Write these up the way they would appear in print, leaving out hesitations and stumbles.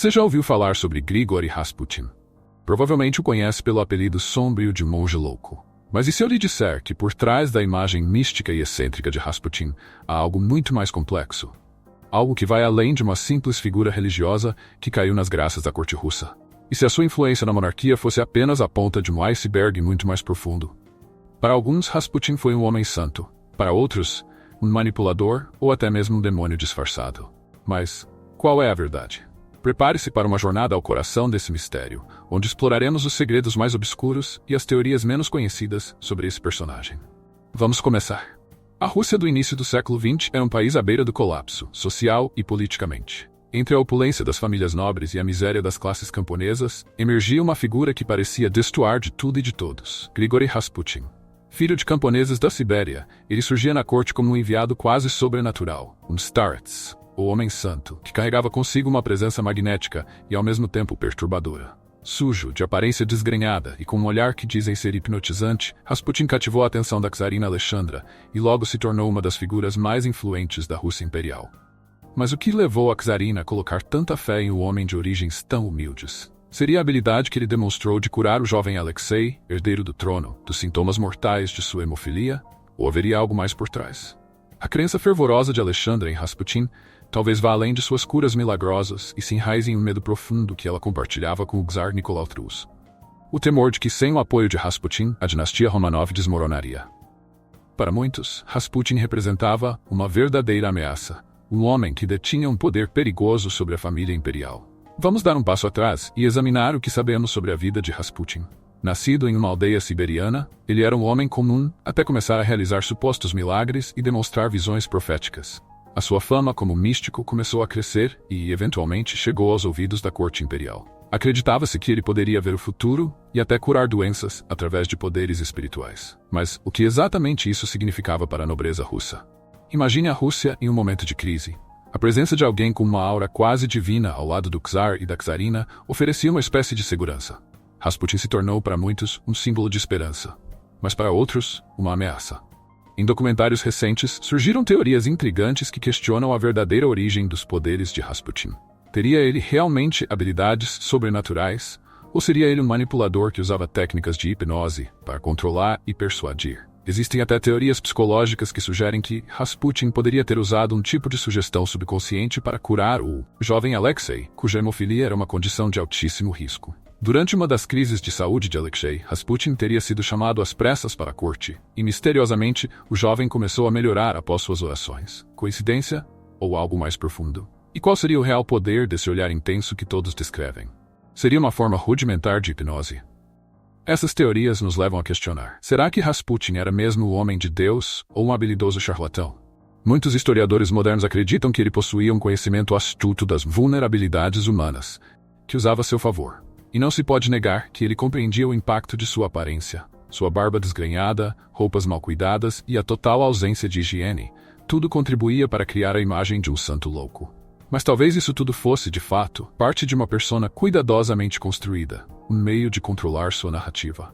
Você já ouviu falar sobre Grigori Rasputin? Provavelmente o conhece pelo apelido sombrio de monge louco. Mas e se eu lhe disser que por trás da imagem mística e excêntrica de Rasputin há algo muito mais complexo? Algo que vai além de uma simples figura religiosa que caiu nas graças da corte russa. E se a sua influência na monarquia fosse apenas a ponta de um iceberg muito mais profundo? Para alguns, Rasputin foi um homem santo. Para outros, um manipulador ou até mesmo um demônio disfarçado. Mas qual é a verdade? Prepare-se para uma jornada ao coração desse mistério, onde exploraremos os segredos mais obscuros e as teorias menos conhecidas sobre esse personagem. Vamos começar. A Rússia do início do século XX era um país à beira do colapso, social e politicamente. Entre a opulência das famílias nobres e a miséria das classes camponesas, emergia uma figura que parecia destoar de tudo e de todos: Grigori Rasputin. Filho de camponeses da Sibéria, ele surgia na corte como um enviado quase sobrenatural, um starets, o homem santo, que carregava consigo uma presença magnética e ao mesmo tempo perturbadora. Sujo, de aparência desgrenhada e com um olhar que dizem ser hipnotizante, Rasputin cativou a atenção da czarina Alexandra e logo se tornou uma das figuras mais influentes da Rússia imperial. Mas o que levou a czarina a colocar tanta fé em um homem de origens tão humildes? Seria a habilidade que ele demonstrou de curar o jovem Alexei, herdeiro do trono, dos sintomas mortais de sua hemofilia? Ou haveria algo mais por trás? A crença fervorosa de Alexandra em Rasputin talvez vá além de suas curas milagrosas e se enraize em um medo profundo que ela compartilhava com o czar Nicolau II. O temor de que, sem o apoio de Rasputin, a dinastia Romanov desmoronaria. Para muitos, Rasputin representava uma verdadeira ameaça, um homem que detinha um poder perigoso sobre a família imperial. Vamos dar um passo atrás e examinar o que sabemos sobre a vida de Rasputin. Nascido em uma aldeia siberiana, ele era um homem comum até começar a realizar supostos milagres e demonstrar visões proféticas. A sua fama como místico começou a crescer e, eventualmente, chegou aos ouvidos da corte imperial. Acreditava-se que ele poderia ver o futuro e até curar doenças através de poderes espirituais. Mas o que exatamente isso significava para a nobreza russa? Imagine a Rússia em um momento de crise. A presença de alguém com uma aura quase divina ao lado do czar e da czarina oferecia uma espécie de segurança. Rasputin se tornou para muitos um símbolo de esperança, mas para outros, uma ameaça. Em documentários recentes, surgiram teorias intrigantes que questionam a verdadeira origem dos poderes de Rasputin. Teria ele realmente habilidades sobrenaturais? Ou seria ele um manipulador que usava técnicas de hipnose para controlar e persuadir? Existem até teorias psicológicas que sugerem que Rasputin poderia ter usado um tipo de sugestão subconsciente para curar o jovem Alexei, cuja hemofilia era uma condição de altíssimo risco. Durante uma das crises de saúde de Alexei, Rasputin teria sido chamado às pressas para a corte, e misteriosamente o jovem começou a melhorar após suas orações. Coincidência? Ou algo mais profundo? E qual seria o real poder desse olhar intenso que todos descrevem? Seria uma forma rudimentar de hipnose? Essas teorias nos levam a questionar: será que Rasputin era mesmo o homem de Deus ou um habilidoso charlatão? Muitos historiadores modernos acreditam que ele possuía um conhecimento astuto das vulnerabilidades humanas, que usava a seu favor. E não se pode negar que ele compreendia o impacto de sua aparência. Sua barba desgrenhada, roupas mal cuidadas e a total ausência de higiene, tudo contribuía para criar a imagem de um santo louco. Mas talvez isso tudo fosse, de fato, parte de uma persona cuidadosamente construída, um meio de controlar sua narrativa.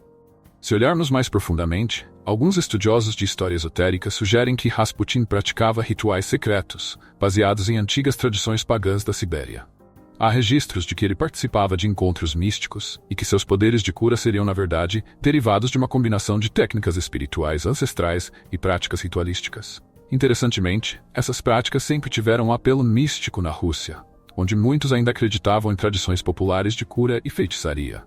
Se olharmos mais profundamente, alguns estudiosos de história esotérica sugerem que Rasputin praticava rituais secretos, baseados em antigas tradições pagãs da Sibéria. Há registros de que ele participava de encontros místicos e que seus poderes de cura seriam, na verdade, derivados de uma combinação de técnicas espirituais ancestrais e práticas ritualísticas. Interessantemente, essas práticas sempre tiveram um apelo místico na Rússia, onde muitos ainda acreditavam em tradições populares de cura e feitiçaria.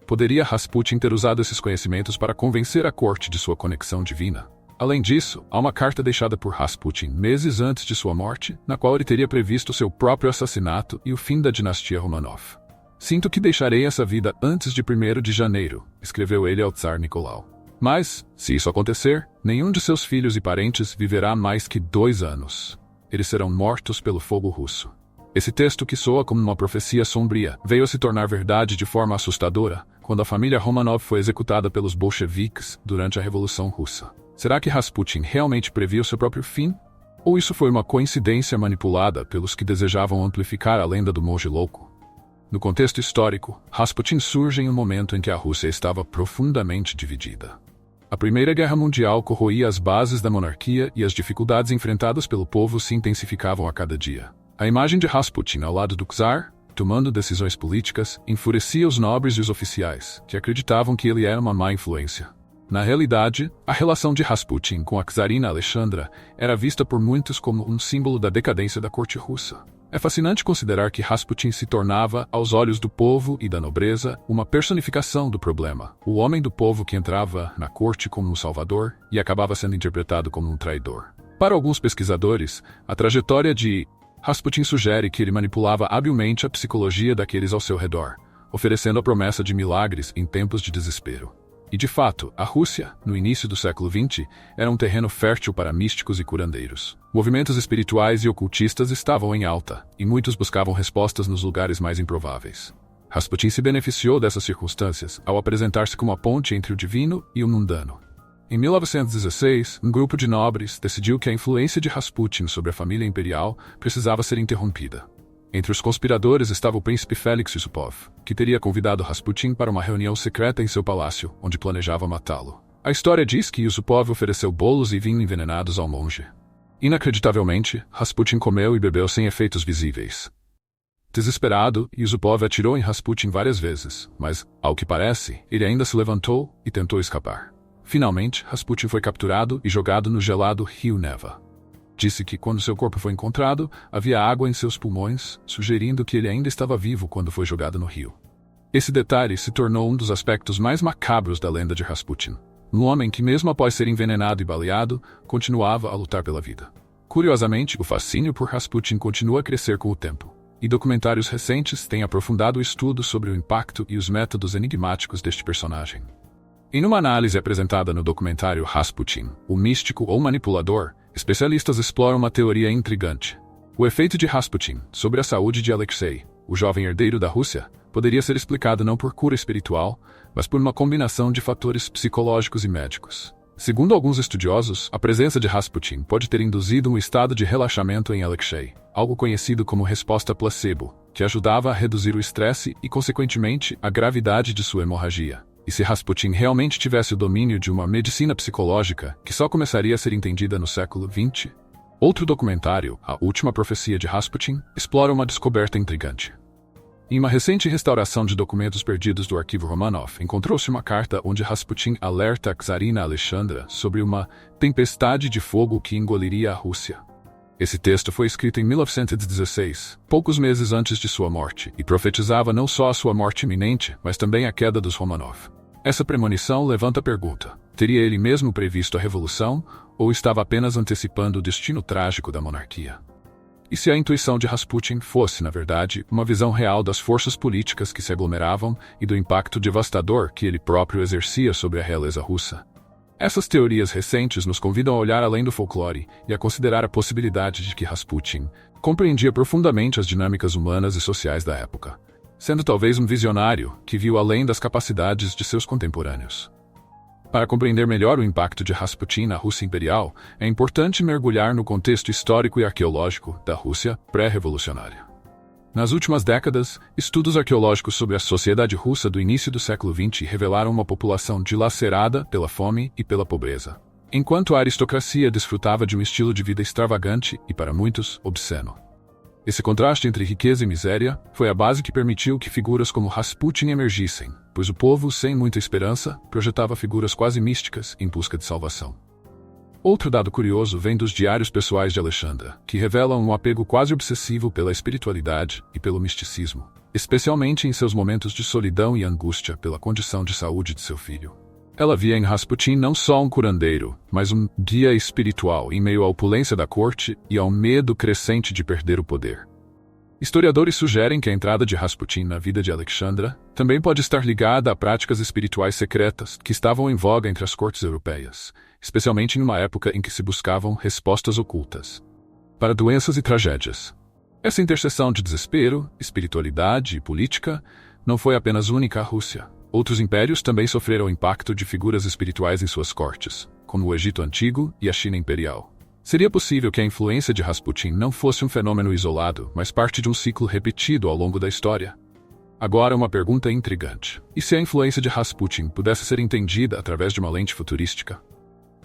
Poderia Rasputin ter usado esses conhecimentos para convencer a corte de sua conexão divina? Além disso, há uma carta deixada por Rasputin meses antes de sua morte, na qual ele teria previsto seu próprio assassinato e o fim da dinastia Romanov. "Sinto que deixarei essa vida antes de 1º de janeiro", escreveu ele ao tsar Nicolau. Mas, se isso acontecer, nenhum de seus filhos e parentes viverá mais que 2 anos. Eles serão mortos pelo fogo russo. Esse texto, que soa como uma profecia sombria, veio a se tornar verdade de forma assustadora quando a família Romanov foi executada pelos bolcheviques durante a Revolução Russa. Será que Rasputin realmente previu seu próprio fim? Ou isso foi uma coincidência manipulada pelos que desejavam amplificar a lenda do monge louco? No contexto histórico, Rasputin surge em um momento em que a Rússia estava profundamente dividida. A Primeira Guerra Mundial corroía as bases da monarquia e as dificuldades enfrentadas pelo povo se intensificavam a cada dia. A imagem de Rasputin ao lado do czar, tomando decisões políticas, enfurecia os nobres e os oficiais, que acreditavam que ele era uma má influência. Na realidade, a relação de Rasputin com a czarina Alexandra era vista por muitos como um símbolo da decadência da corte russa. É fascinante considerar que Rasputin se tornava, aos olhos do povo e da nobreza, uma personificação do problema, o homem do povo que entrava na corte como um salvador e acabava sendo interpretado como um traidor. Para alguns pesquisadores, a trajetória de Rasputin sugere que ele manipulava habilmente a psicologia daqueles ao seu redor, oferecendo a promessa de milagres em tempos de desespero. E de fato, a Rússia, no início do século XX, era um terreno fértil para místicos e curandeiros. Movimentos espirituais e ocultistas estavam em alta, e muitos buscavam respostas nos lugares mais improváveis. Rasputin se beneficiou dessas circunstâncias ao apresentar-se como a ponte entre o divino e o mundano. Em 1916, um grupo de nobres decidiu que a influência de Rasputin sobre a família imperial precisava ser interrompida. Entre os conspiradores estava o príncipe Félix Yusupov, que teria convidado Rasputin para uma reunião secreta em seu palácio, onde planejava matá-lo. A história diz que Yusupov ofereceu bolos e vinho envenenados ao monge. Inacreditavelmente, Rasputin comeu e bebeu sem efeitos visíveis. Desesperado, Yusupov atirou em Rasputin várias vezes, mas, ao que parece, ele ainda se levantou e tentou escapar. Finalmente, Rasputin foi capturado e jogado no gelado rio Neva. Disse que, quando seu corpo foi encontrado, havia água em seus pulmões, sugerindo que ele ainda estava vivo quando foi jogado no rio. Esse detalhe se tornou um dos aspectos mais macabros da lenda de Rasputin. Um homem que, mesmo após ser envenenado e baleado, continuava a lutar pela vida. Curiosamente, o fascínio por Rasputin continua a crescer com o tempo, e documentários recentes têm aprofundado o estudo sobre o impacto e os métodos enigmáticos deste personagem. Em uma análise apresentada no documentário Rasputin, o místico ou manipulador, especialistas exploram uma teoria intrigante. O efeito de Rasputin sobre a saúde de Alexei, o jovem herdeiro da Rússia, poderia ser explicado não por cura espiritual, mas por uma combinação de fatores psicológicos e médicos. Segundo alguns estudiosos, a presença de Rasputin pode ter induzido um estado de relaxamento em Alexei, algo conhecido como resposta placebo, que ajudava a reduzir o estresse e, consequentemente, a gravidade de sua hemorragia. E se Rasputin realmente tivesse o domínio de uma medicina psicológica que só começaria a ser entendida no século XX? Outro documentário, A Última Profecia de Rasputin, explora uma descoberta intrigante. Em uma recente restauração de documentos perdidos do arquivo Romanov, encontrou-se uma carta onde Rasputin alerta a czarina Alexandra sobre uma tempestade de fogo que engoliria a Rússia. Esse texto foi escrito em 1916, poucos meses antes de sua morte, e profetizava não só a sua morte iminente, mas também a queda dos Romanov. Essa premonição levanta a pergunta: teria ele mesmo previsto a revolução, ou estava apenas antecipando o destino trágico da monarquia? E se a intuição de Rasputin fosse, na verdade, uma visão real das forças políticas que se aglomeravam e do impacto devastador que ele próprio exercia sobre a realeza russa? Essas teorias recentes nos convidam a olhar além do folclore e a considerar a possibilidade de que Rasputin compreendia profundamente as dinâmicas humanas e sociais da época, sendo talvez um visionário que viu além das capacidades de seus contemporâneos. Para compreender melhor o impacto de Rasputin na Rússia imperial, é importante mergulhar no contexto histórico e arqueológico da Rússia pré-revolucionária. Nas últimas décadas, estudos arqueológicos sobre a sociedade russa do início do século XX revelaram uma população dilacerada pela fome e pela pobreza, enquanto a aristocracia desfrutava de um estilo de vida extravagante e, para muitos, obsceno. Esse contraste entre riqueza e miséria foi a base que permitiu que figuras como Rasputin emergissem, pois o povo, sem muita esperança, projetava figuras quase místicas em busca de salvação. Outro dado curioso vem dos diários pessoais de Alexandra, que revelam um apego quase obsessivo pela espiritualidade e pelo misticismo, especialmente em seus momentos de solidão e angústia pela condição de saúde de seu filho. Ela via em Rasputin não só um curandeiro, mas um guia espiritual em meio à opulência da corte e ao medo crescente de perder o poder. Historiadores sugerem que a entrada de Rasputin na vida de Alexandra também pode estar ligada a práticas espirituais secretas que estavam em voga entre as cortes europeias, especialmente em uma época em que se buscavam respostas ocultas para doenças e tragédias. Essa interseção de desespero, espiritualidade e política não foi apenas única à Rússia. Outros impérios também sofreram o impacto de figuras espirituais em suas cortes, como o Egito Antigo e a China Imperial. Seria possível que a influência de Rasputin não fosse um fenômeno isolado, mas parte de um ciclo repetido ao longo da história? Agora uma pergunta intrigante. E se a influência de Rasputin pudesse ser entendida através de uma lente futurística?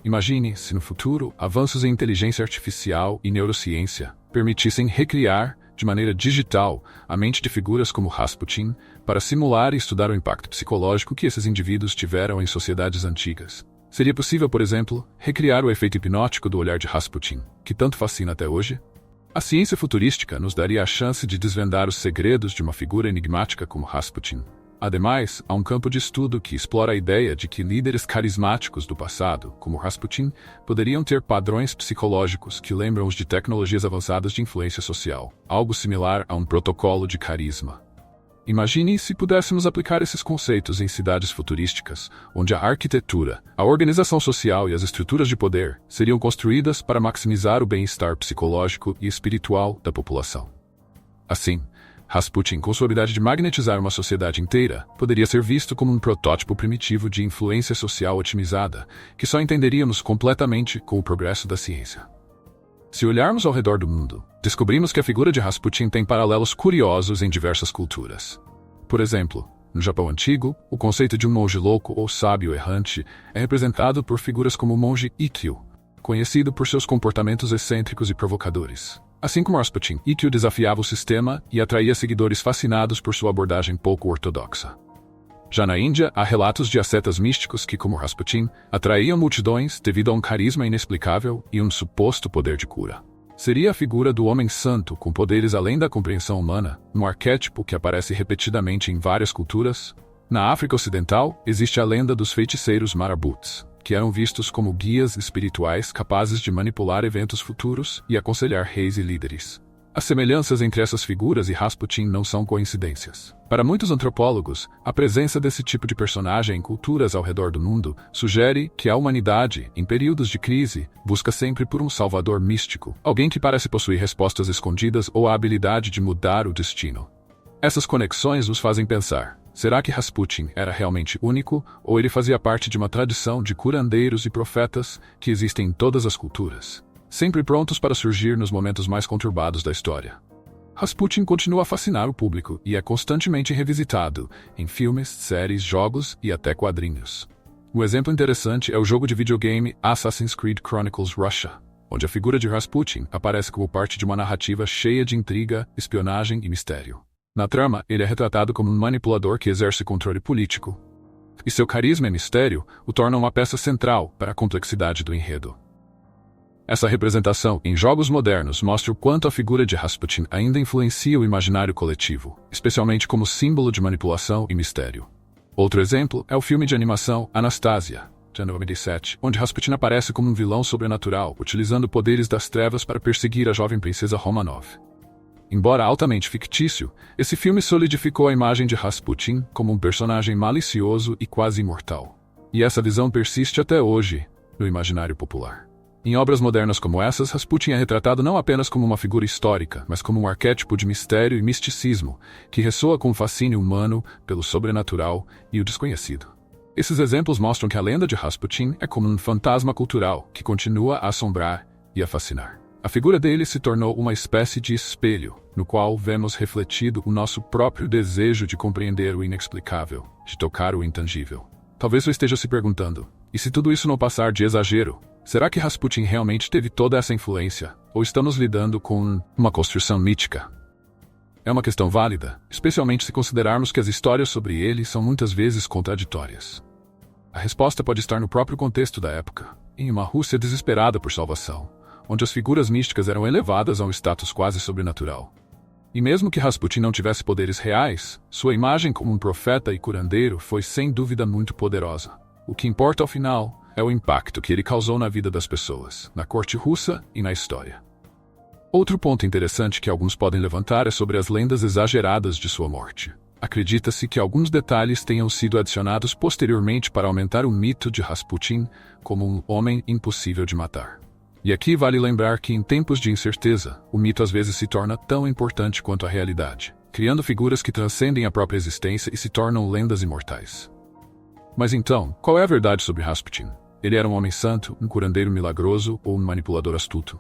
Imagine se no futuro, avanços em inteligência artificial e neurociência permitissem recriar, de maneira digital, a mente de figuras como Rasputin para simular e estudar o impacto psicológico que esses indivíduos tiveram em sociedades antigas. Seria possível, por exemplo, recriar o efeito hipnótico do olhar de Rasputin, que tanto fascina até hoje? A ciência futurística nos daria a chance de desvendar os segredos de uma figura enigmática como Rasputin. Ademais, há um campo de estudo que explora a ideia de que líderes carismáticos do passado, como Rasputin, poderiam ter padrões psicológicos que lembram os de tecnologias avançadas de influência social, algo similar a um protocolo de carisma. Imagine se pudéssemos aplicar esses conceitos em cidades futurísticas, onde a arquitetura, a organização social e as estruturas de poder seriam construídas para maximizar o bem-estar psicológico e espiritual da população. Assim, Rasputin, com sua habilidade de magnetizar uma sociedade inteira, poderia ser visto como um protótipo primitivo de influência social otimizada, que só entenderíamos completamente com o progresso da ciência. Se olharmos ao redor do mundo, descobrimos que a figura de Rasputin tem paralelos curiosos em diversas culturas. Por exemplo, no Japão antigo, o conceito de um monge louco ou sábio errante é representado por figuras como o monge Ikkyu, conhecido por seus comportamentos excêntricos e provocadores. Assim como Rasputin, Ikkyu desafiava o sistema e atraía seguidores fascinados por sua abordagem pouco ortodoxa. Já na Índia, há relatos de ascetas místicos que, como Rasputin, atraíam multidões devido a um carisma inexplicável e um suposto poder de cura. Seria a figura do homem santo com poderes além da compreensão humana, um arquétipo que aparece repetidamente em várias culturas? Na África Ocidental, existe a lenda dos feiticeiros marabuts, que eram vistos como guias espirituais capazes de manipular eventos futuros e aconselhar reis e líderes. As semelhanças entre essas figuras e Rasputin não são coincidências. Para muitos antropólogos, a presença desse tipo de personagem em culturas ao redor do mundo sugere que a humanidade, em períodos de crise, busca sempre por um salvador místico, alguém que parece possuir respostas escondidas ou a habilidade de mudar o destino. Essas conexões nos fazem pensar: será que Rasputin era realmente único, ou ele fazia parte de uma tradição de curandeiros e profetas que existem em todas as culturas, sempre prontos para surgir nos momentos mais conturbados da história? Rasputin continua a fascinar o público e é constantemente revisitado em filmes, séries, jogos e até quadrinhos. Um exemplo interessante é o jogo de videogame Assassin's Creed Chronicles Russia, onde a figura de Rasputin aparece como parte de uma narrativa cheia de intriga, espionagem e mistério. Na trama, ele é retratado como um manipulador que exerce controle político, e seu carisma e mistério o tornam uma peça central para a complexidade do enredo. Essa representação em jogos modernos mostra o quanto a figura de Rasputin ainda influencia o imaginário coletivo, especialmente como símbolo de manipulação e mistério. Outro exemplo é o filme de animação Anastasia, de 97, onde Rasputin aparece como um vilão sobrenatural, utilizando poderes das trevas para perseguir a jovem princesa Romanov. Embora altamente fictício, esse filme solidificou a imagem de Rasputin como um personagem malicioso e quase imortal. E essa visão persiste até hoje no imaginário popular. Em obras modernas como essas, Rasputin é retratado não apenas como uma figura histórica, mas como um arquétipo de mistério e misticismo, que ressoa com o fascínio humano pelo sobrenatural e o desconhecido. Esses exemplos mostram que a lenda de Rasputin é como um fantasma cultural que continua a assombrar e a fascinar. A figura dele se tornou uma espécie de espelho, no qual vemos refletido o nosso próprio desejo de compreender o inexplicável, de tocar o intangível. Talvez você esteja se perguntando: e se tudo isso não passar de exagero? Será que Rasputin realmente teve toda essa influência? Ou estamos lidando com uma construção mítica? É uma questão válida, especialmente se considerarmos que as histórias sobre ele são muitas vezes contraditórias. A resposta pode estar no próprio contexto da época, em uma Rússia desesperada por salvação, onde as figuras místicas eram elevadas a um status quase sobrenatural. E mesmo que Rasputin não tivesse poderes reais, sua imagem como um profeta e curandeiro foi sem dúvida muito poderosa. O que importa ao final é o impacto que ele causou na vida das pessoas, na corte russa e na história. Outro ponto interessante que alguns podem levantar é sobre as lendas exageradas de sua morte. Acredita-se que alguns detalhes tenham sido adicionados posteriormente para aumentar o mito de Rasputin como um homem impossível de matar. E aqui vale lembrar que em tempos de incerteza, o mito às vezes se torna tão importante quanto a realidade, criando figuras que transcendem a própria existência e se tornam lendas imortais. Mas então, qual é a verdade sobre Rasputin? Ele era um homem santo, um curandeiro milagroso ou um manipulador astuto?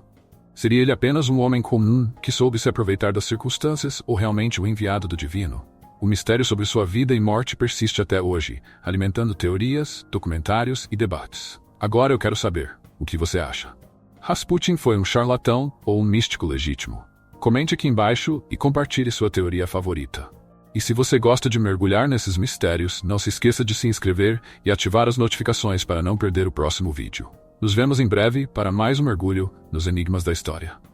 Seria ele apenas um homem comum que soube se aproveitar das circunstâncias ou realmente o enviado do divino? O mistério sobre sua vida e morte persiste até hoje, alimentando teorias, documentários e debates. Agora eu quero saber, o que você acha? Rasputin foi um charlatão ou um místico legítimo? Comente aqui embaixo e compartilhe sua teoria favorita. E se você gosta de mergulhar nesses mistérios, não se esqueça de se inscrever e ativar as notificações para não perder o próximo vídeo. Nos vemos em breve para mais um mergulho nos enigmas da história.